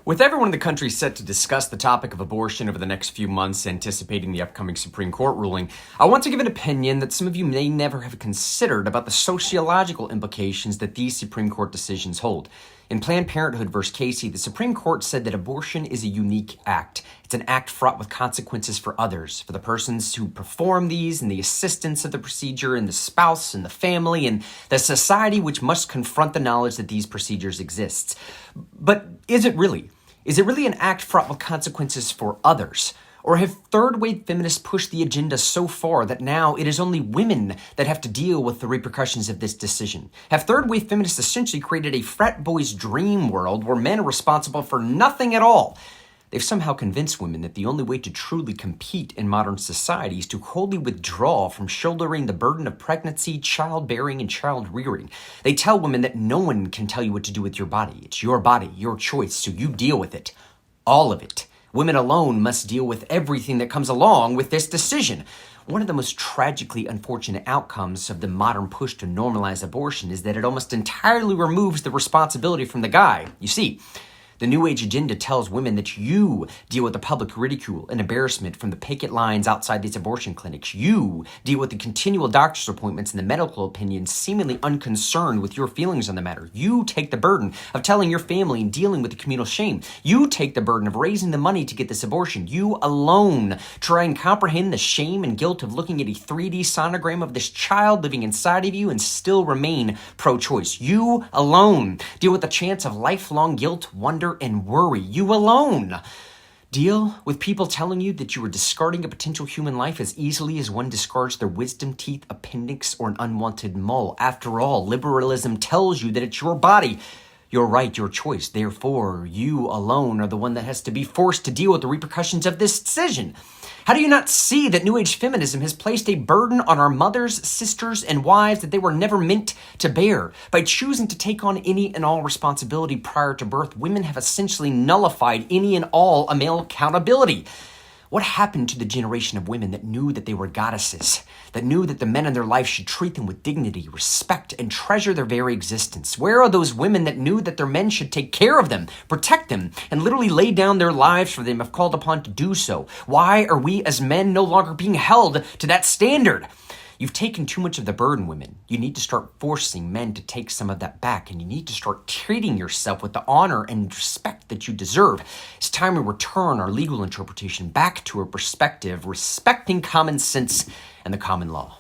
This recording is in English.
With everyone in the country set to discuss the topic of abortion over the next few months, anticipating the upcoming Supreme Court ruling, I want to give an opinion that some of you may never have considered about the sociological implications that these Supreme Court decisions hold. In Planned Parenthood v. Casey, the Supreme Court said that abortion is a unique act. It's an act fraught with consequences for others, for the persons who perform these, and the assistants of the procedure, and the spouse, and the family, and the society which must confront the knowledge that these procedures exist. But is it really? Is it really an act fraught with consequences for others? Or have third-wave feminists pushed the agenda so far that now it is only women that have to deal with the repercussions of this decision? Have third-wave feminists essentially created a frat boy's dream world where men are responsible for nothing at all? They've somehow convinced women that the only way to truly compete in modern society is to wholly withdraw from shouldering the burden of pregnancy, childbearing, and child-rearing. They tell women that no one can tell you what to do with your body. It's your body, your choice, so you deal with it. All of it. Women alone must deal with everything that comes along with this decision. One of the most tragically unfortunate outcomes of the modern push to normalize abortion is that it almost entirely removes the responsibility from the guy. You see, the New Age agenda tells women that you deal with the public ridicule and embarrassment from the picket lines outside these abortion clinics. You deal with the continual doctor's appointments and the medical opinions seemingly unconcerned with your feelings on the matter. You take the burden of telling your family and dealing with the communal shame. You take the burden of raising the money to get this abortion. You alone try and comprehend the shame and guilt of looking at a 3D sonogram of this child living inside of you and still remain pro-choice. You alone deal with the chance of lifelong guilt, wonder, and worry. You alone deal with people telling you that you are discarding a potential human life as easily as one discards their wisdom teeth, appendix, or an unwanted mole. After all, liberalism tells you that it's your body, your right, your choice. Therefore, you alone are the one that has to be forced to deal with the repercussions of this decision. How do you not see that New Age feminism has placed a burden on our mothers, sisters, and wives that they were never meant to bear? By choosing to take on any and all responsibility prior to birth, women have essentially nullified any and all male accountability. What happened to the generation of women that knew that they were goddesses, that knew that the men in their life should treat them with dignity, respect, and treasure their very existence? Where are those women that knew that their men should take care of them, protect them, and literally lay down their lives for them if called upon to do so? Why are we as men no longer being held to that standard? You've taken too much of the burden, women. You need to start forcing men to take some of that back, and you need to start treating yourself with the honor and respect that you deserve. It's time we return our legal interpretation back to a perspective respecting common sense and the common law.